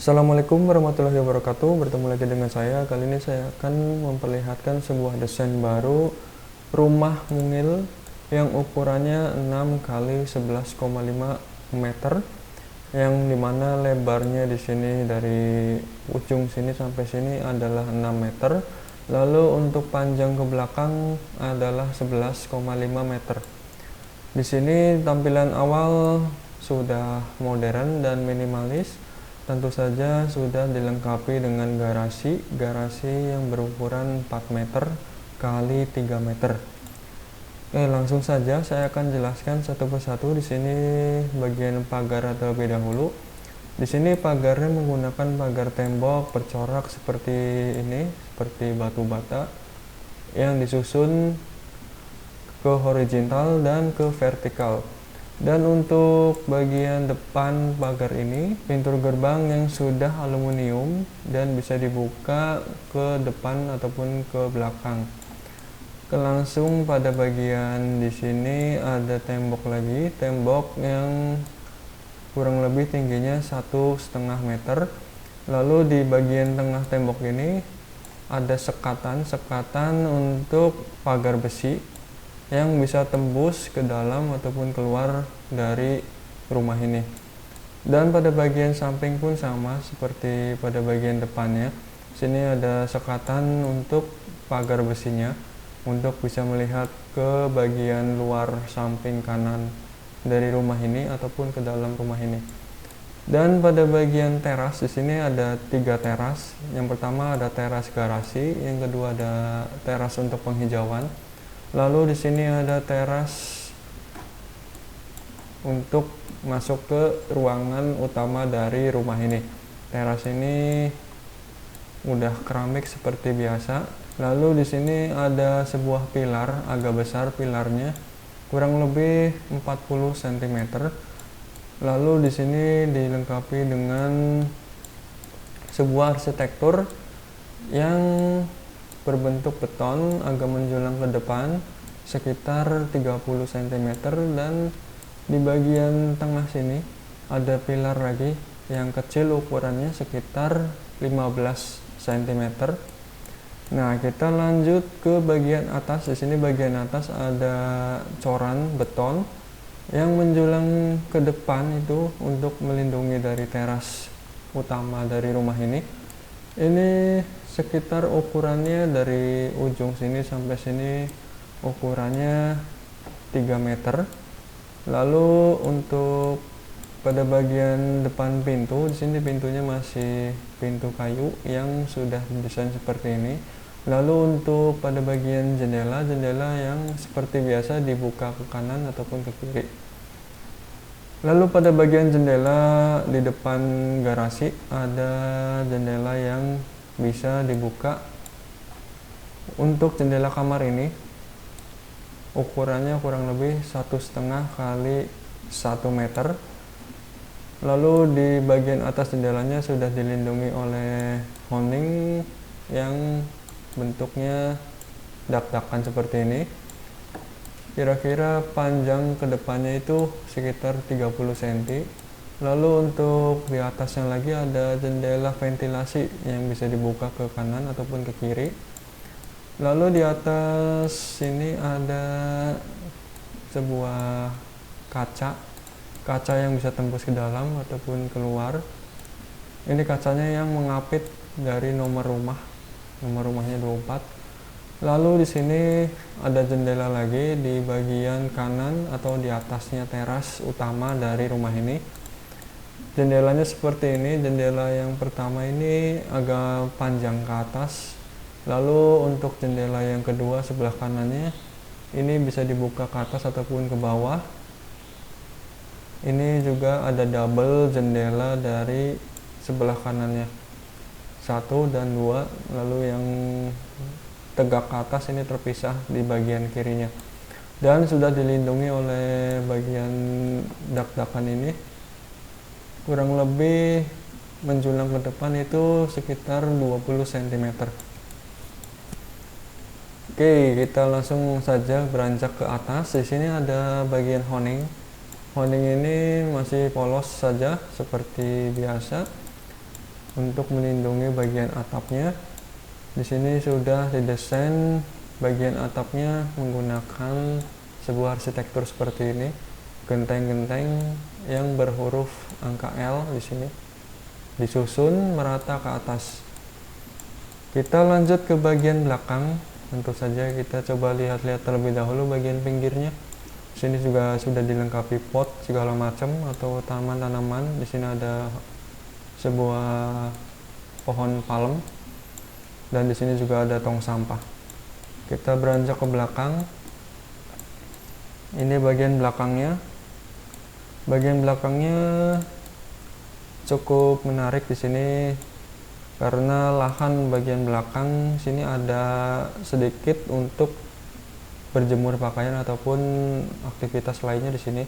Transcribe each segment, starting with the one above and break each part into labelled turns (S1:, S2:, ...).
S1: Assalamualaikum warahmatullahi wabarakatuh. Bertemu lagi dengan saya. Kali ini saya akan memperlihatkan sebuah desain baru rumah mungil yang ukurannya 6 kali 11,5 meter, yang dimana lebarnya di sini dari ujung sini sampai sini adalah 6 meter. Lalu untuk panjang ke belakang adalah 11,5 meter. Di sini tampilan awal sudah modern dan minimalis. Tentu saja sudah dilengkapi dengan garasi yang berukuran 4 meter kali 3 meter. Oke, langsung saja saya akan jelaskan satu persatu. Di sini bagian pagar terlebih dahulu. Di sini pagarnya menggunakan pagar tembok bercorak seperti ini, seperti batu bata yang disusun ke horizontal dan ke vertikal. Dan untuk bagian depan pagar ini, pintu gerbang yang sudah aluminium dan bisa dibuka ke depan ataupun ke belakang. Langsung pada bagian di sini ada tembok lagi, tembok yang kurang lebih tingginya 1,5 meter. Lalu di bagian tengah tembok ini ada sekatan untuk pagar besi yang bisa tembus ke dalam ataupun keluar dari rumah ini. Dan pada bagian samping pun sama seperti pada bagian depannya. Sini ada sekatan untuk pagar besinya untuk bisa melihat ke bagian luar samping kanan dari rumah ini ataupun ke dalam rumah ini. Dan pada bagian teras di sini ada 3 teras. Yang pertama ada teras garasi, yang kedua ada teras untuk penghijauan. Lalu di sini ada teras untuk masuk ke ruangan utama dari rumah ini. Teras ini udah keramik seperti biasa. Lalu di sini ada sebuah pilar agak besar, pilarnya kurang lebih 40 cm. Lalu di sini dilengkapi dengan sebuah arsitektur yang berbentuk beton agak menjulang ke depan sekitar 30 cm, dan di bagian tengah sini ada pilar lagi yang kecil ukurannya sekitar 15 cm. Nah, kita lanjut ke bagian atas. Di sini bagian atas ada coran beton yang menjulang ke depan itu untuk melindungi dari teras utama dari rumah ini. Ini sekitar ukurannya dari ujung sini sampai sini ukurannya 3 meter. Lalu untuk pada bagian depan pintu, di sini pintunya masih pintu kayu yang sudah didesain seperti ini. Lalu untuk pada bagian jendela yang seperti biasa dibuka ke kanan ataupun ke kiri. Lalu pada bagian jendela di depan garasi ada jendela yang bisa dibuka. Untuk jendela kamar ini ukurannya kurang lebih 1,5 kali 1 meter. Lalu di bagian atas jendelanya sudah dilindungi oleh honing yang bentuknya dak-dakan seperti ini. Kira-kira panjang ke depannya itu sekitar 30 cm. Lalu untuk di atasnya lagi ada jendela ventilasi yang bisa dibuka ke kanan ataupun ke kiri. Lalu di atas sini ada sebuah kaca yang bisa tembus ke dalam ataupun keluar. Ini kacanya yang mengapit dari nomor rumahnya 24. Lalu di sini ada jendela lagi di bagian kanan atau di atasnya teras utama dari rumah ini. Jendelanya seperti ini. Jendela yang pertama ini agak panjang ke atas. Lalu untuk jendela yang kedua sebelah kanannya ini bisa dibuka ke atas ataupun ke bawah. Ini juga ada double jendela dari sebelah kanannya, 1 dan 2. Lalu yang tegak ke atas ini terpisah di bagian kirinya, dan sudah dilindungi oleh bagian dak-dakan ini. Kurang lebih menjulang ke depan itu sekitar 20 cm. Oke, kita langsung saja beranjak ke atas. Di sini ada bagian honing. Honing ini masih polos saja seperti biasa. untuk melindungi bagian atapnya. Di sini sudah didesain bagian atapnya menggunakan sebuah arsitektur seperti ini, genteng-genteng yang berhuruf angka L di sini disusun merata ke atas. Kita lanjut ke bagian belakang. Tentu saja kita coba lihat-lihat terlebih dahulu bagian pinggirnya. Sini juga sudah dilengkapi pot segala macam atau tanaman-tanaman. Di sini ada sebuah pohon palem dan di sini juga ada tong sampah. Kita beranjak ke belakang. Ini bagian belakangnya. Bagian belakangnya cukup menarik di sini karena lahan bagian belakang sini ada sedikit untuk berjemur pakaian ataupun aktivitas lainnya di sini.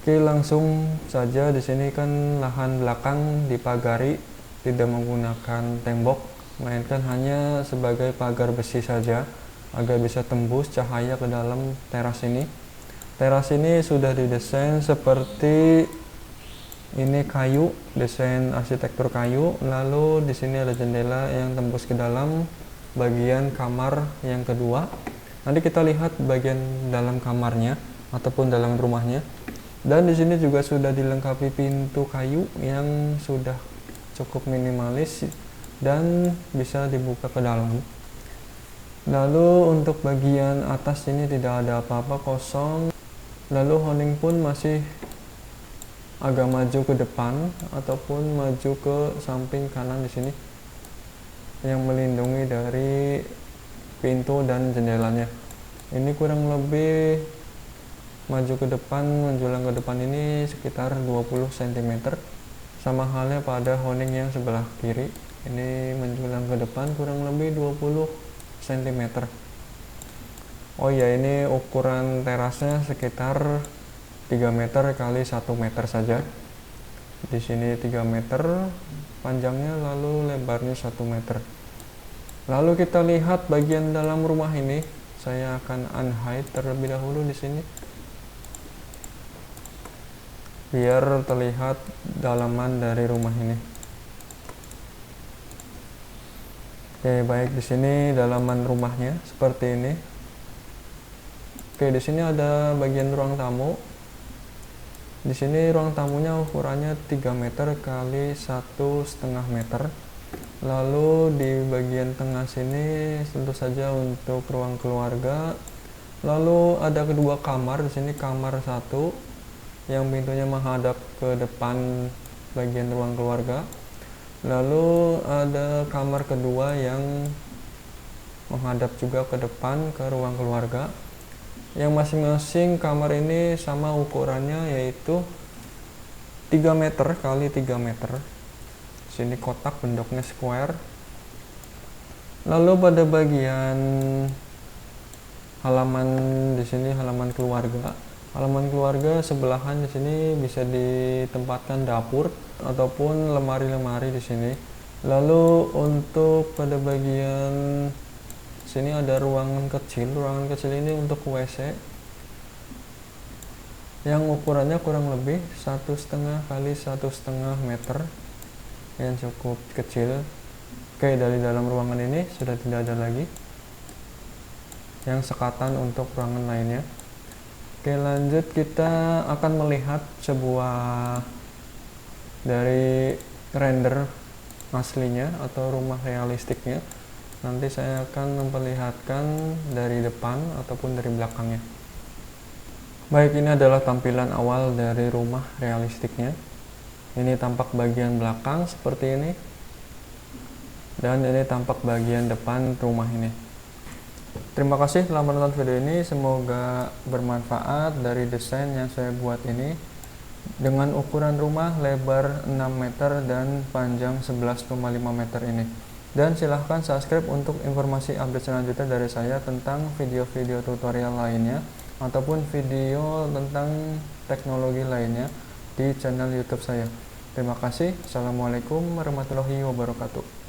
S1: Oke, langsung saja. Di sini kan lahan belakang dipagari, tidak menggunakan tembok, melainkan hanya sebagai pagar besi saja agar bisa tembus cahaya ke dalam teras ini. Teras ini sudah didesain seperti ini kayu, desain arsitektur kayu. Lalu di sini ada jendela yang tembus ke dalam bagian kamar yang kedua. Nanti kita lihat bagian dalam kamarnya ataupun dalam rumahnya. Dan di sini juga sudah dilengkapi pintu kayu yang sudah cukup minimalis dan bisa dibuka ke dalam. Lalu untuk bagian atas ini tidak ada apa-apa, kosong. Lalu honing pun masih agak maju ke depan ataupun maju ke samping kanan di sini yang melindungi dari pintu dan jendelanya. Ini kurang lebih maju ke depan, menjulang ke depan ini sekitar 20 cm. Sama halnya pada honing yang sebelah kiri. Ini menjulang ke depan kurang lebih 20 cm. Oh ya, ini ukuran terasnya sekitar 3 meter kali 1 meter saja. Di sini 3 meter panjangnya, lalu lebarnya 1 meter. Lalu kita lihat bagian dalam rumah ini. Saya akan unhide terlebih dahulu di sini biar terlihat dalaman dari rumah ini. Oke, baik, di sini dalaman rumahnya seperti ini. Oke, di sini ada bagian ruang tamu. Di sini ruang tamunya ukurannya 3 meter kali 1,5 meter. Lalu di bagian tengah sini tentu saja untuk ruang keluarga. Lalu ada kedua kamar. Di sini kamar satu yang pintunya menghadap ke depan bagian ruang keluarga. Lalu ada kamar kedua yang menghadap juga ke depan ke ruang keluarga. Yang masing-masing kamar ini sama ukurannya, yaitu 3 meter kali 3 meter. Sini kotak, bentuknya square. Lalu pada bagian halaman di sini halaman keluarga. Halaman keluarga sebelahan di sini bisa ditempatkan dapur ataupun lemari-lemari di sini. Lalu untuk pada bagian sini ada ruangan kecil. Ruangan kecil ini untuk WC yang ukurannya kurang lebih 1,5 kali 1,5 meter, yang cukup kecil. Oke, dari dalam ruangan ini sudah tidak ada lagi yang sekatan untuk ruangan lainnya. Oke, lanjut kita akan melihat sebuah dari render aslinya atau rumah realistiknya. Nanti saya akan memperlihatkan dari depan ataupun dari belakangnya. Baik, ini adalah tampilan awal dari rumah realistiknya. Ini tampak bagian belakang seperti ini. Dan ini tampak bagian depan rumah ini. Terima kasih telah menonton video ini. Semoga bermanfaat dari desain yang saya buat ini. Dengan ukuran rumah lebar 6 meter dan panjang 11,5 meter ini. Dan silahkan subscribe untuk informasi update selanjutnya dari saya tentang video-video tutorial lainnya ataupun video tentang teknologi lainnya di channel YouTube saya. Terima kasih. Assalamualaikum warahmatullahi wabarakatuh.